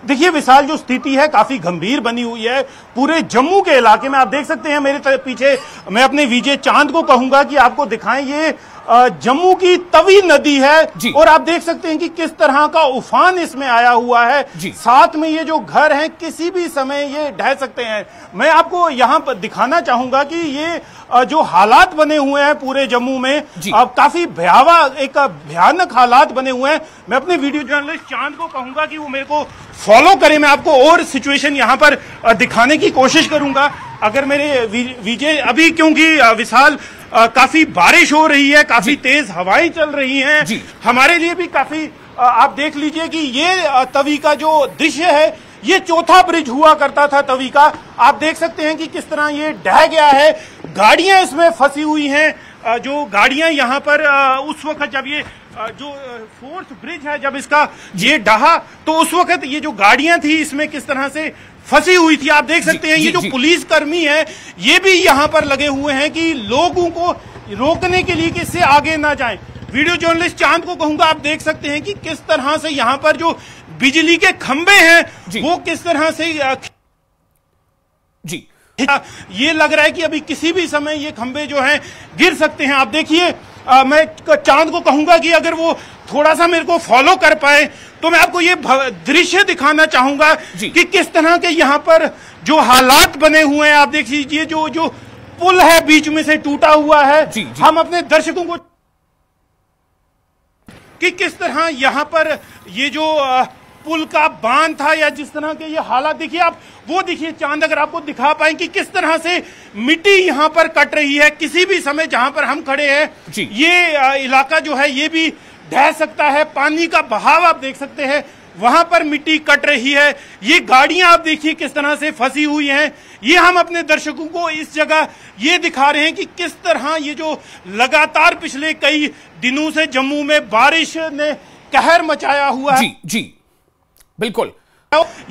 देखिए विशाल, जो स्थिति है काफी गंभीर बनी हुई है पूरे जम्मू के इलाके में। आप देख सकते हैं मेरे पीछे, मैं अपने विजय चांद को कहूंगा कि आपको दिखाएं, ये जम्मू की तवी नदी है और आप देख सकते हैं कि किस तरह का उफान इसमें आया हुआ है। साथ में ये जो घर हैं किसी भी समय ये ढह सकते हैं। मैं आपको यहाँ पर दिखाना चाहूंगा कि ये जो हालात बने हुए हैं पूरे जम्मू में, अब काफी भयानक हालात बने हुए हैं। मैं अपने वीडियो जर्नलिस्ट चांद को कहूंगा कि वो मेरे को फॉलो करे, मैं आपको और सिचुएशन यहाँ पर दिखाने की कोशिश करूंगा। अगर मेरे विजय अभी, क्योंकि विशाल काफी बारिश हो रही है, काफी तेज हवाएं चल रही हैं, हमारे लिए भी काफी, आप देख लीजिए कि ये तवी का जो दृश्य है, ये चौथा ब्रिज हुआ करता था तवी का। आप देख सकते हैं कि किस तरह ये ढह गया है, गाड़ियां इसमें फंसी हुई हैं। जो गाड़ियां यहाँ पर उस वक्त जब ये जो फोर्थ ब्रिज है, जब इसका ये ढहा, तो उस वक्त ये जो गाड़ियां थी इसमें किस तरह से फंसी हुई थी। आप देख सकते हैं ये जो पुलिस कर्मी है ये भी यहाँ पर लगे हुए हैं कि लोगों को रोकने के लिए कि इससे आगे ना जाएं। वीडियो जर्नलिस्ट चांद को कहूंगा, आप देख सकते हैं कि किस तरह से यहाँ पर जो बिजली के खंभे हैं वो किस तरह से ये लग रहा है कि अभी किसी भी समय ये खंभे जो हैं गिर सकते हैं। आप देखिए, मैं चांद को कहूंगा कि अगर वो थोड़ा सा मेरे को फॉलो कर पाए तो मैं आपको ये दृश्य दिखाना चाहूंगा कि किस तरह के यहाँ पर जो हालात बने हुए हैं। आप देख लीजिए जो पुल है बीच में से टूटा हुआ है। हम अपने दर्शकों को कि किस तरह यहाँ पर ये जो पुल का बांध था या जिस तरह के ये हालात, देखिए आप वो देखिए चांद, अगर आपको दिखा पाए कि किस तरह से मिट्टी यहाँ पर कट रही है। किसी भी समय जहां पर हम खड़े हैं ये इलाका जो है ये भी ढह सकता है। पानी का बहाव आप देख सकते हैं, वहां पर मिट्टी कट रही है। ये गाड़ियां आप देखिए किस तरह से फंसी हुई हैं। ये हम अपने दर्शकों को इस जगह ये दिखा रहे हैं कि किस तरह ये जो लगातार पिछले कई दिनों से जम्मू में बारिश ने कहर मचाया हुआ है। जी बिल्कुल,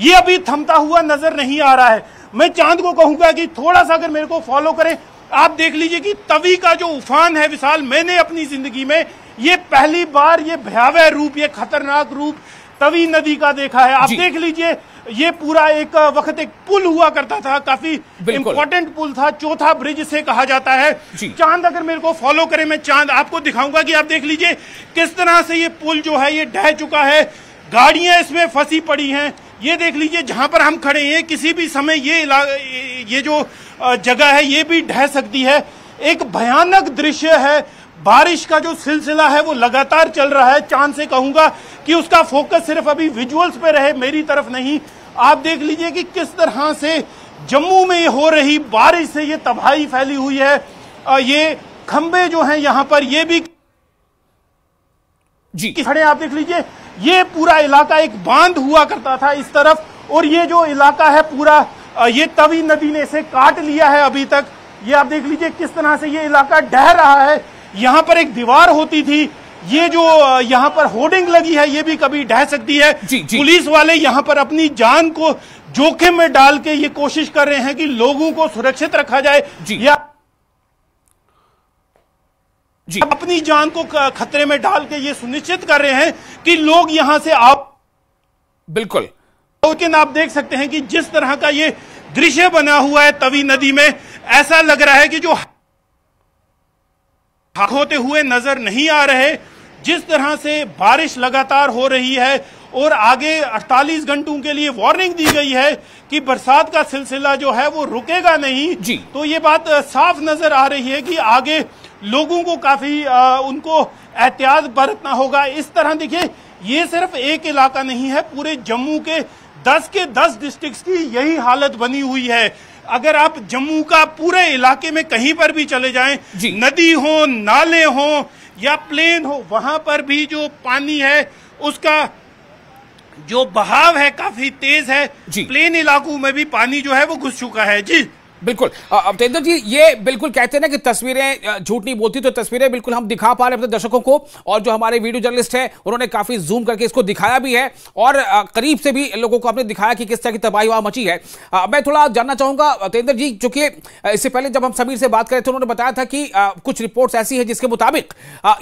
ये अभी थमता हुआ नजर नहीं आ रहा है। मैं चांद को कहूंगा कि थोड़ा सा अगर मेरे को फॉलो करें। आप देख लीजिए कि तवी का जो उफान है विशाल, मैंने अपनी जिंदगी में ये पहली बार ये भयावह रूप, ये खतरनाक रूप तवी नदी का देखा है। आप देख लीजिए, ये पूरा एक वक्त एक पुल हुआ करता था, काफी इंपॉर्टेंट पुल था, चौथा ब्रिज से कहा जाता है। चांद अगर मेरे को फॉलो करे, मैं चांद आपको दिखाऊंगा कि आप देख लीजिए किस तरह से ये पुल जो है ये ढह चुका है। गाड़ियां इसमें फंसी पड़ी हैं। ये देख लीजिए जहां पर हम खड़े हैं, किसी भी समय ये जो जगह है ये भी ढह सकती है। एक भयानक दृश्य है। बारिश का जो सिलसिला है वो लगातार चल रहा है। चांद से कहूंगा कि उसका फोकस सिर्फ अभी विजुअल्स पे रहे, मेरी तरफ नहीं। आप देख लीजिए कि किस तरह से जम्मू में हो रही बारिश से ये तबाही फैली हुई है। ये खंबे जो हैं यहाँ पर ये भी खड़े, आप देख लीजिए ये पूरा इलाका एक बांध हुआ करता था इस तरफ, और ये जो इलाका है पूरा ये तवी नदी ने इसे काट लिया है अभी तक। ये आप देख लीजिए किस तरह से ये इलाका ढह रहा है। यहाँ पर एक दीवार होती थी, ये जो यहाँ पर होर्डिंग लगी है ये भी कभी ढह सकती है। पुलिस वाले यहाँ पर अपनी जान को जोखिम में डाल के ये कोशिश कर रहे हैं कि लोगों को सुरक्षित रखा जाए, या अपनी जान को खतरे में डाल के ये सुनिश्चित कर रहे हैं कि लोग यहां से बिल्कुल। लेकिन आप देख सकते हैं कि जिस तरह का ये दृश्य बना हुआ है तवी नदी में, ऐसा लग रहा है कि जो होते हुए नजर नहीं आ रहे। जिस तरह से बारिश लगातार हो रही है और आगे 48 घंटों के लिए वार्निंग दी गई है कि बरसात का सिलसिला जो है वो रुकेगा नहीं, तो ये बात साफ नजर आ रही है कि आगे लोगों को काफी उनको एहतियात बरतना होगा। इस तरह देखिए, ये सिर्फ एक इलाका नहीं है, पूरे जम्मू के 10 के 10 डिस्ट्रिक्ट्स की यही हालत बनी हुई है। अगर आप जम्मू का पूरे इलाके में कहीं पर भी चले जाएं, नदी हो, नाले हो या प्लेन हो, वहां पर भी जो पानी है उसका जो बहाव है काफी तेज है। प्लेन इलाकों में भी पानी जो है वो घुस चुका है। जी बिल्कुल। तेंदुर जी, ये बिल्कुल कहते हैं ना कि तस्वीरें झूठ नहीं बोलती, तो तस्वीरें बिल्कुल हम दिखा पा रहे हैं अपने दर्शकों को, और जो हमारे वीडियो जर्नलिस्ट हैं उन्होंने काफी जूम करके इसको दिखाया भी है और करीब से भी लोगों को आपने दिखाया कि किस तरह की तबाही वहां मची है। मैं थोड़ा जानना चाहूंगा तेंदुर जी, चूंकि इससे पहले जब हम समीर से बात कर रहे थे उन्होंने बताया था कि कुछ रिपोर्ट्स ऐसी है जिसके मुताबिक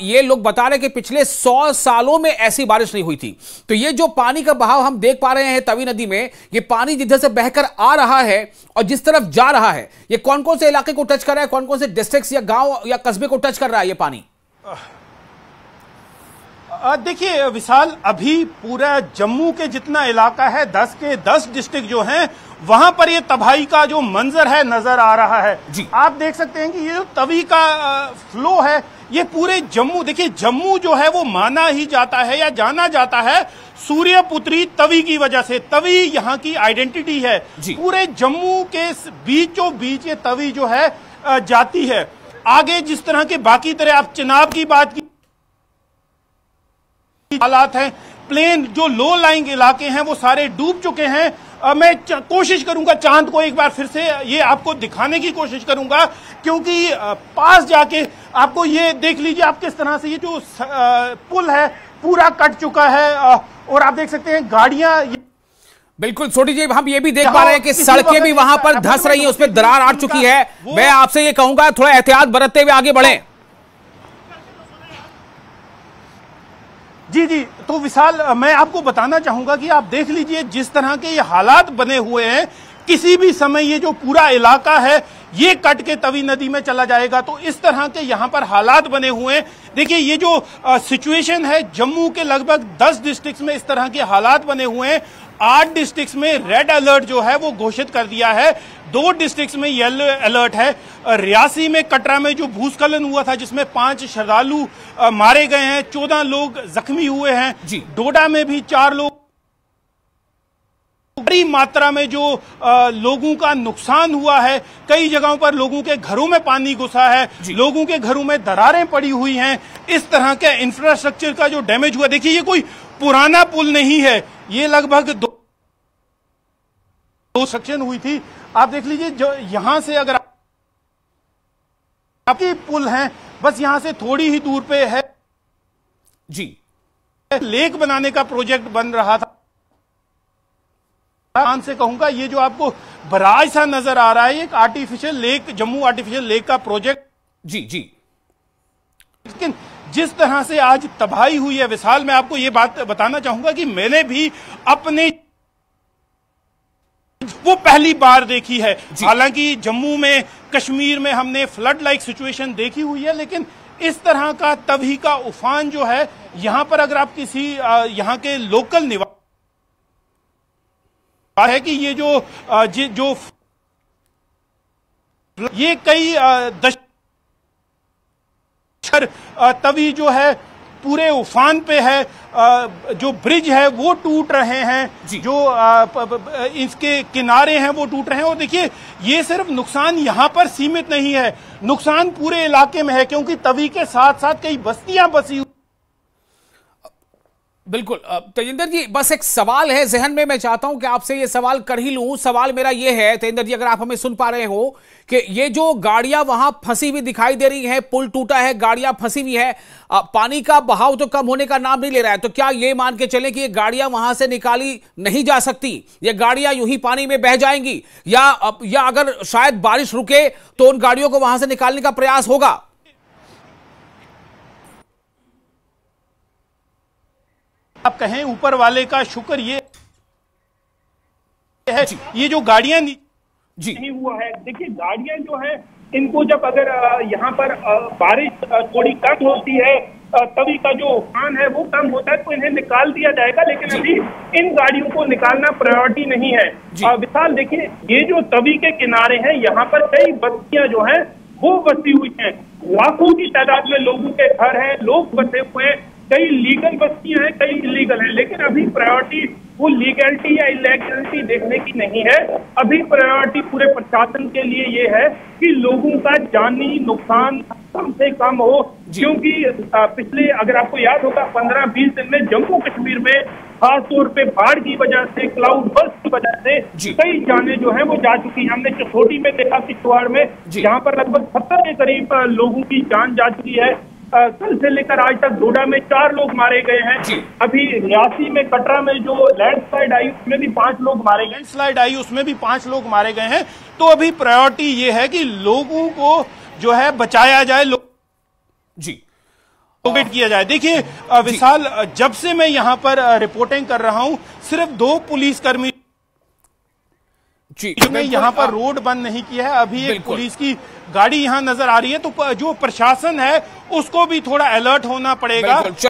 ये लोग बता रहे हैं कि पिछले 100 सालों में ऐसी बारिश नहीं हुई थी। तो ये जो पानी का बहाव हम देख पा रहे हैं तवी नदी में, ये पानी जिधर से बहकर आ रहा है और जिस तरफ जा रहा है, ये कौन कौन से इलाके को टच कर रहा है, कौन कौन से डिस्ट्रिक्ट्स या गांव या कस्बे को टच कर रहा है ये पानी? देखिए विशाल, अभी पूरा जम्मू के जितना इलाका है, 10 के 10 डिस्ट्रिक्ट जो हैं, वहां पर ये तबाही का जो मंजर है नजर आ रहा है जी। आप देख सकते हैं कि ये जो तवी का फ्लो है, ये पूरे जम्मू, देखिए जम्मू जो है वो माना ही जाता है या जाना जाता है सूर्यपुत्री तवी की वजह से। तवी यहाँ की आइडेंटिटी है। पूरे जम्मू के बीचों बीच ये तवी जो है जाती है। आगे जिस तरह के बाकी तरह आप चिनाब की बात की हालात हैं, प्लेन जो लो लाइंग इलाके हैं वो सारे डूब चुके हैं। मैं कोशिश करूंगा चांद को एक बार फिर से ये आपको दिखाने की कोशिश करूंगा, क्योंकि पास जाके आपको ये देख लीजिए आप किस तरह से ये जो पुल है पूरा कट चुका है और आप देख सकते हैं गाड़ियां। बिल्कुल छोटी जी, हम ये भी देख पा रहे हैं कि सड़कें भी वहां पर धंस रही हैं, उसमें दरार आ चुकी है। मैं आपसे ये कहूंगा थोड़ा एहतियात बरतते हुए आगे बढ़ें। जी जी, तो विशाल मैं आपको बताना चाहूंगा कि आप देख लीजिए जिस तरह के ये हालात बने हुए हैं, किसी भी समय ये जो पूरा इलाका है ये कट के तवी नदी में चला जाएगा। तो इस तरह के यहाँ पर हालात बने हुए हैं। देखिए ये जो सिचुएशन है, जम्मू के लगभग 10 डिस्ट्रिक्ट्स में इस तरह के हालात बने हुए हैं। 8 डिस्ट्रिक्ट्स में रेड अलर्ट जो है वो घोषित कर दिया है, 2 डिस्ट्रिक्ट्स में येलो अलर्ट है। रियासी में, कटरा में जो भूस्खलन हुआ था जिसमें 5 श्रद्धालु मारे गए हैं, 14 लोग जख्मी हुए हैं। डोडा में भी 4 लोग, बड़ी मात्रा में जो लोगों का नुकसान हुआ है। कई जगहों पर लोगों के घरों में पानी घुसा है, लोगों के घरों में दरारें पड़ी हुई हैं। इस तरह के इंफ्रास्ट्रक्चर का जो डैमेज हुआ, देखिए ये कोई पुराना पुल नहीं है, ये लगभग 2 सेक्शन हुई थी। आप देख लीजिए जो यहां से अगर आपकी पुल है, बस यहां से थोड़ी ही दूर पे है जी लेक बनाने का प्रोजेक्ट बन रहा था। से कहूंगा ये जो आपको बराज सा नजर आ रहा है, एक artificial lake, Jammu artificial lake का प्रोजेक्ट। जी जी, लेकिन जिस तरह से आज तबाही हुई है विशाल, मैं आपको ये बात बताना चाहूंगा कि मैंने भी अपने वो पहली बार देखी है। हालांकि जम्मू में, कश्मीर में हमने फ्लड लाइक सिचुएशन देखी हुई है, लेकिन इस तरह का तबाही का उफान जो है यहां पर, अगर आप किसी यहां के लोकल निवासी है कि ये जो ये कई तवी जो है पूरे उफान पे है, जो ब्रिज है वो टूट रहे हैं, जो इसके किनारे हैं वो टूट रहे हैं। और देखिए ये सिर्फ नुकसान यहां पर सीमित नहीं है, नुकसान पूरे इलाके में है, क्योंकि तवी के साथ साथ कई बस्तियां बसी हुई। बिल्कुल तेजिंदर जी, बस एक सवाल है जहन में, मैं चाहता हूं कि आपसे ये सवाल कर ही लूं। सवाल मेरा ये है तेजिंदर जी, अगर आप हमें सुन पा रहे हो, कि ये जो गाड़ियां वहां फंसी हुई दिखाई दे रही हैं, पुल टूटा है, गाड़ियां फंसी हुई है, पानी का बहाव तो कम होने का नाम नहीं ले रहा है, तो क्या ये मान के चले कि ये गाड़ियां वहां से निकाली नहीं जा सकती, ये गाड़ियां यूं ही पानी में बह जाएंगी, या अगर शायद बारिश रुके तो उन गाड़ियों को वहां से निकालने का प्रयास होगा? आप कहें ऊपर वाले का शुक्र ये है, ये जो गाड़ियां नहीं हुआ है। देखिए गाड़ियां जो है इनको जब अगर यहाँ पर बारिश थोड़ी कम होती है, तभी का जो उफान है वो कम होता है, तो इन्हें निकाल दिया जाएगा। लेकिन अभी इन गाड़ियों को निकालना प्रायोरिटी नहीं है। विशाल देखिए, ये जो तवी के किनारे हैं यहाँ पर कई बस्तियां जो हैं वो बसी हुई हैं, लाखों की तादाद में लोगों के घर हैं, लोग बसे हुए हैं। कई लीगल बस्तियां हैं, कई इलीगल हैं, लेकिन अभी प्रायोरिटी वो लीगलिटी या इलीगलिटी देखने की नहीं है। अभी प्रायोरिटी पूरे प्रशासन के लिए ये है कि लोगों का जानी नुकसान कम से कम हो, क्योंकि पिछले, अगर आपको याद होगा, 15-20 दिन में जम्मू कश्मीर में खास तौर पे बाढ़ की वजह से, क्लाउड बर्स्ट की वजह से कई जानें जो है वो जा चुकी हैं। हमने चसोटी में देखा, किश्तवाड़ में, जहां पर लगभग 70 के करीब लोगों की जान जा चुकी है। कल से लेकर आज तक डोडा में 4 लोग मारे गए हैं। अभी रियासी में, कटरा में जो लैंडस्लाइड आई उसमें भी 5 लोग मारे गए, लैंडस्लाइड आई उसमें भी 5 लोग मारे गए हैं। तो अभी प्रायोरिटी ये है कि लोगों को जो है बचाया जाए, लोकेट किया जाए। देखिए विशाल, जब से मैं यहां पर रिपोर्टिंग कर रहा हूं, सिर्फ 2 पुलिसकर्मी ने यहां पर रोड बंद नहीं किया है। अभी एक पुलिस की गाड़ी यहां नजर आ रही है। तो जो प्रशासन है उसको भी थोड़ा अलर्ट होना पड़ेगा।